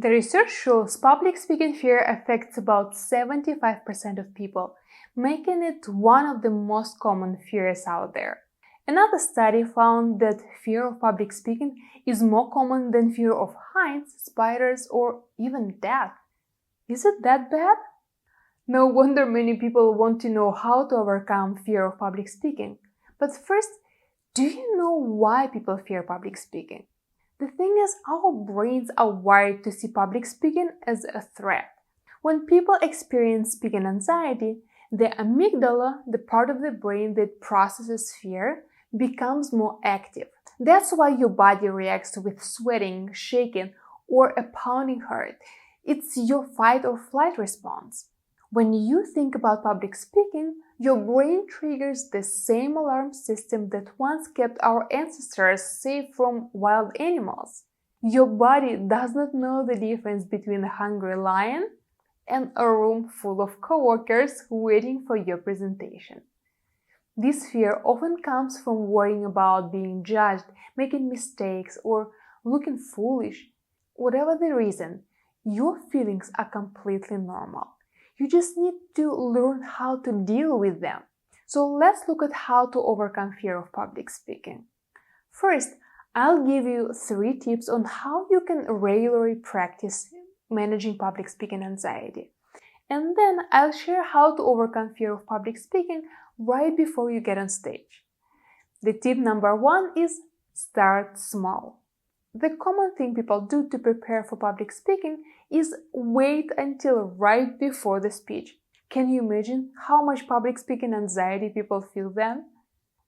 The research shows public speaking fear affects about 75% of people, making it one of the most common fears out there. Another study found that fear of public speaking is more common than fear of heights, spiders, or even death. Is it that bad? No wonder many people want to know how to overcome fear of public speaking. But first, do you know why people fear public speaking? The thing is, our brains are wired to see public speaking as a threat. When people experience speaking anxiety, the amygdala, the part of the brain that processes fear, becomes more active. That's why your body reacts with sweating, shaking, or a pounding heart. It's your fight or flight response. When you think about public speaking, your brain triggers the same alarm system that once kept our ancestors safe from wild animals. Your body does not know the difference between a hungry lion and a room full of coworkers waiting for your presentation. This fear often comes from worrying about being judged, making mistakes, or looking foolish. Whatever the reason, your feelings are completely normal. You just need to learn how to deal with them. So let's look at how to overcome fear of public speaking. First, I'll give you 3 tips on how you can regularly practice managing public speaking anxiety. And then I'll share how to overcome fear of public speaking right before you get on stage. The tip number 1 is start small. The common thing people do to prepare for public speaking is wait until right before the speech. Can you imagine how much public speaking anxiety people feel then?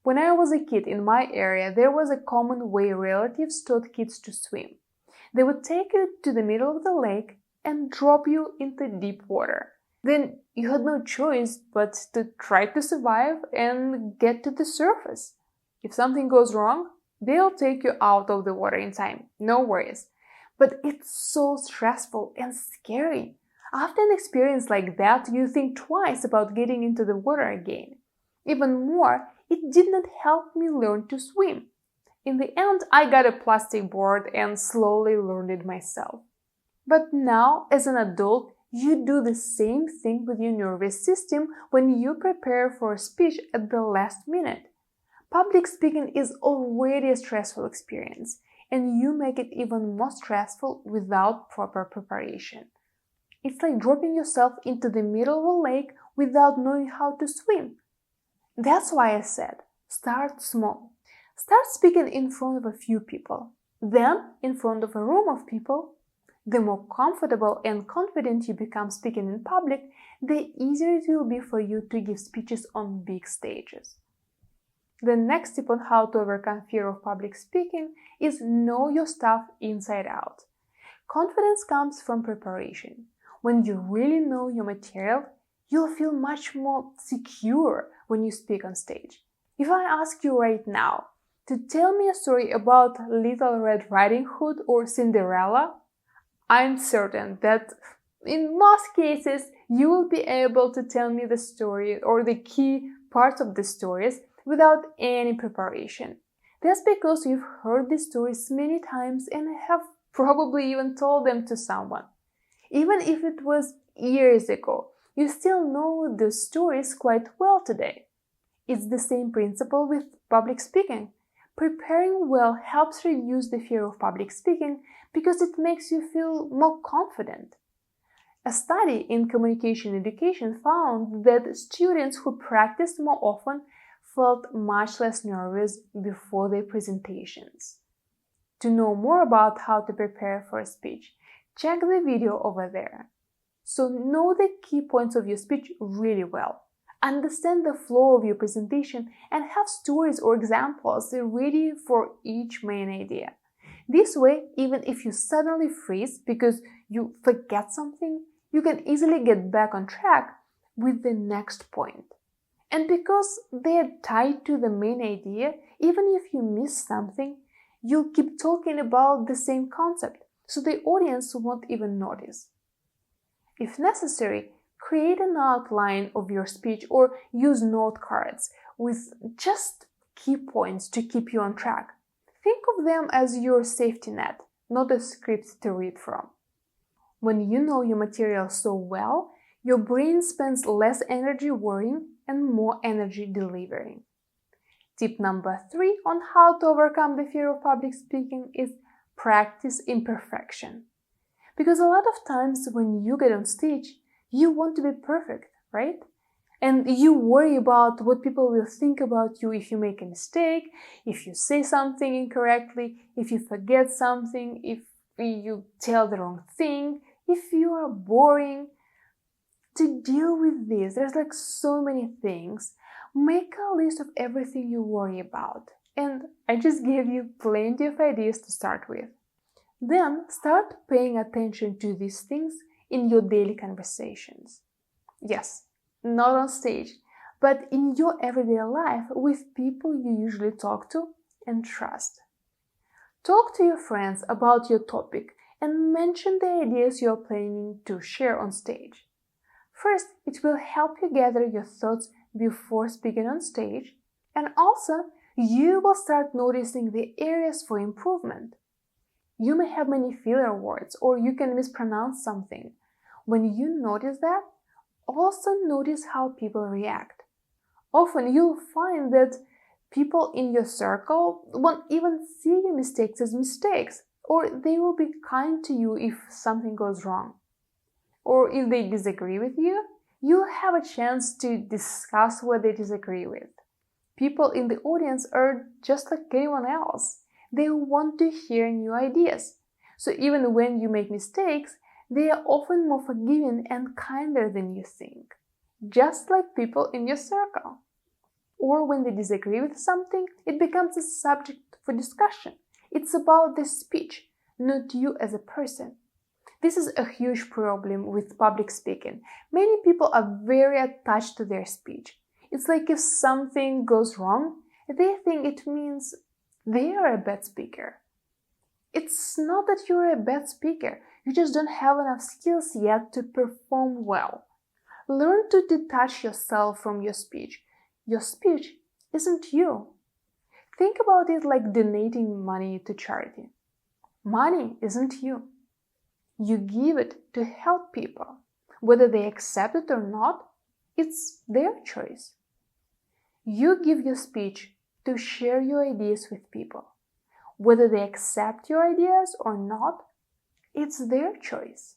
When I was a kid in my area, there was a common way relatives taught kids to swim. They would take you to the middle of the lake and drop you into deep water. Then you had no choice but to try to survive and get to the surface. If something goes wrong, they'll take you out of the water in time, no worries. But it's so stressful and scary. After an experience like that, you think twice about getting into the water again. Even more, it did not help me learn to swim. In the end, I got a plastic board and slowly learned it myself. But now, as an adult, you do the same thing with your nervous system when you prepare for a speech at the last minute. Public speaking is already a stressful experience, and you make it even more stressful without proper preparation. It's like dropping yourself into the middle of a lake without knowing how to swim. That's why I said, start small. Start speaking in front of a few people, then in front of a room of people. The more comfortable and confident you become speaking in public, the easier it will be for you to give speeches on big stages. The next tip on how to overcome fear of public speaking is know your stuff inside out. Confidence comes from preparation. When you really know your material, you'll feel much more secure when you speak on stage. If I ask you right now to tell me a story about Little Red Riding Hood or Cinderella, I'm certain that in most cases you will be able to tell me the story or the key parts of the stories without any preparation. That's because you've heard these stories many times and have probably even told them to someone. Even if it was years ago, you still know the stories quite well today. It's the same principle with public speaking. Preparing well helps reduce the fear of public speaking because it makes you feel more confident. A study in communication education found that students who practiced more often felt much less nervous before their presentations. To know more about how to prepare for a speech, check the video over there. So know the key points of your speech really well. Understand the flow of your presentation and have stories or examples ready for each main idea. This way, even if you suddenly freeze because you forget something, you can easily get back on track with the next point. And because they are tied to the main idea, even if you miss something, you'll keep talking about the same concept, so the audience won't even notice. If necessary, create an outline of your speech or use note cards with just key points to keep you on track. Think of them as your safety net, not a script to read from. When you know your material so well, your brain spends less energy worrying and more energy delivering. Tip number 3 on how to overcome the fear of public speaking is practice imperfection. Because a lot of times when you get on stage, you want to be perfect, right? And you worry about what people will think about you if you make a mistake, if you say something incorrectly, if you forget something, if you tell the wrong thing, if you are boring. To deal with this, there's so many things. Make a list of everything you worry about. And I just gave you plenty of ideas to start with. Then start paying attention to these things in your daily conversations. Yes, not on stage, but in your everyday life with people you usually talk to and trust. Talk to your friends about your topic and mention the ideas you're planning to share on stage. First, it will help you gather your thoughts before speaking on stage, and also you will start noticing the areas for improvement. You may have many filler words or you can mispronounce something. When you notice that, also notice how people react. Often you'll find that people in your circle won't even see your mistakes as mistakes, or they will be kind to you if something goes wrong. Or if they disagree with you, you'll have a chance to discuss what they disagree with. People in the audience are just like anyone else. They want to hear new ideas. So even when you make mistakes, they are often more forgiving and kinder than you think. Just like people in your circle. Or when they disagree with something, it becomes a subject for discussion. It's about the speech, not you as a person. This is a huge problem with public speaking. Many people are very attached to their speech. It's like if something goes wrong, they think it means they are a bad speaker. It's not that you're a bad speaker, you just don't have enough skills yet to perform well. Learn to detach yourself from your speech. Your speech isn't you. Think about it like donating money to charity. Money isn't you. You give it to help people. Whether they accept it or not, it's their choice. You give your speech to share your ideas with people. Whether they accept your ideas or not, it's their choice.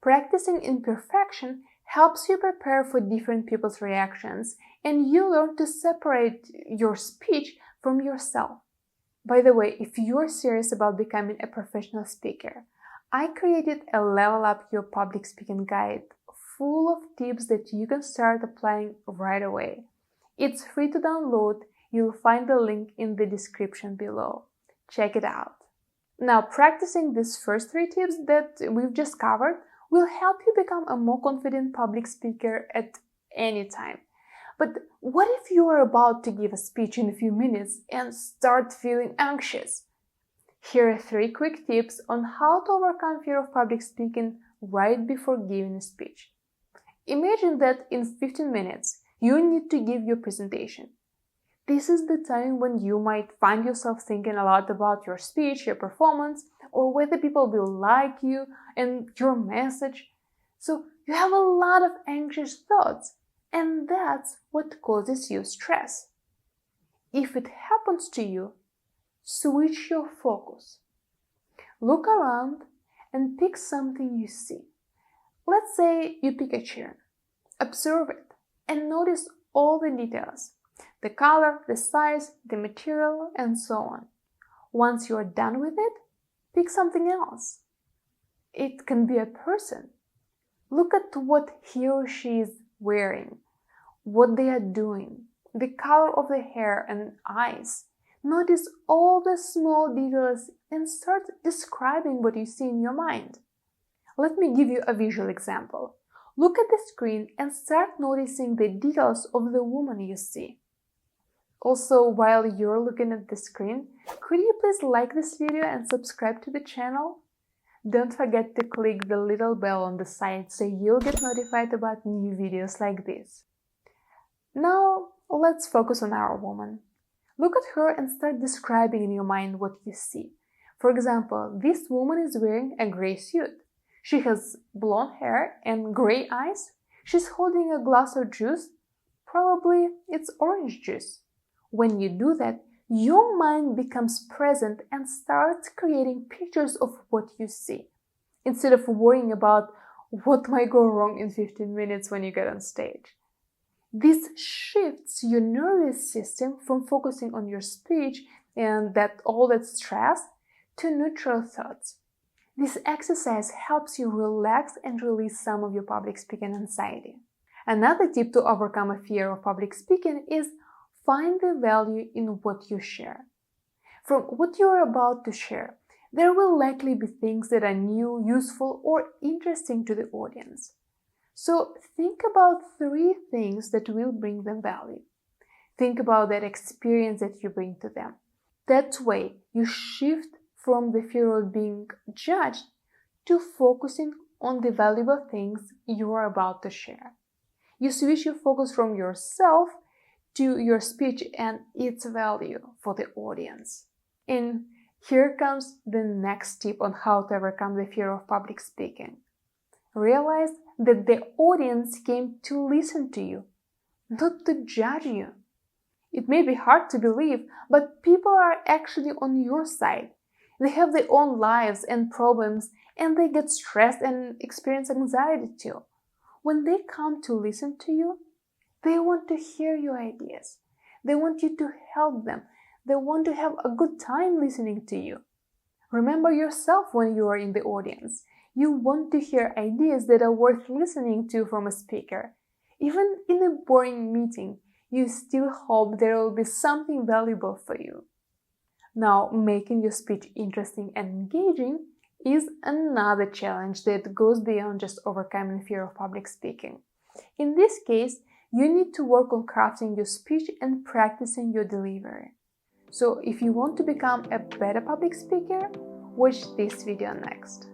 Practicing imperfection helps you prepare for different people's reactions, and you learn to separate your speech from yourself. By the way, if you're serious about becoming a professional speaker, I created a Level Up Your Public Speaking guide full of tips that you can start applying right away. It's free to download. You'll find the link in the description below. Check it out. Now, practicing these first 3 tips that we've just covered will help you become a more confident public speaker at any time. But what if you are about to give a speech in a few minutes and start feeling anxious? Here are 3 quick tips on how to overcome fear of public speaking right before giving a speech. Imagine that in 15 minutes, you need to give your presentation. This is the time when you might find yourself thinking a lot about your speech, your performance, or whether people will like you and your message. So you have a lot of anxious thoughts, and that's what causes you stress. If it happens to you, switch your focus. Look around and pick something you see. Let's say you pick a chair. Observe it and notice all the details. The color, the size, the material, and so on. Once you're done with it, pick something else. It can be a person. Look at what he or she is wearing, what they are doing, the color of the hair and eyes. Notice all the small details and start describing what you see in your mind. Let me give you a visual example. Look at the screen and start noticing the details of the woman you see. Also, while you're looking at the screen, could you please like this video and subscribe to the channel? Don't forget to click the little bell on the side so you'll get notified about new videos like this. Now, let's focus on our woman. Look at her and start describing in your mind what you see. For example, this woman is wearing a gray suit. She has blonde hair and gray eyes. She's holding a glass of juice. Probably it's orange juice. When you do that, your mind becomes present and starts creating pictures of what you see, instead of worrying about what might go wrong in 15 minutes when you get on stage. This shifts your nervous system from focusing on your speech and all that stress to neutral thoughts. This exercise helps you relax and release some of your public speaking anxiety. Another tip to overcome a fear of public speaking is find the value in what you share. From what you're about to share, there will likely be things that are new, useful, or interesting to the audience. So think about 3 things that will bring them value. Think about that experience that you bring to them. That way, you shift from the fear of being judged to focusing on the valuable things you are about to share. You switch your focus from yourself to your speech and its value for the audience. And here comes the next tip on how to overcome the fear of public speaking. Realize that the audience came to listen to you, not to judge you. It may be hard to believe, but people are actually on your side. They have their own lives and problems, and they get stressed and experience anxiety too. When they come to listen to you, they want to hear your ideas. They want you to help them. They want to have a good time listening to you. Remember yourself when you are in the audience. You want to hear ideas that are worth listening to from a speaker. Even in a boring meeting, you still hope there will be something valuable for you. Now, making your speech interesting and engaging is another challenge that goes beyond just overcoming fear of public speaking. In this case, you need to work on crafting your speech and practicing your delivery. So if you want to become a better public speaker, watch this video next.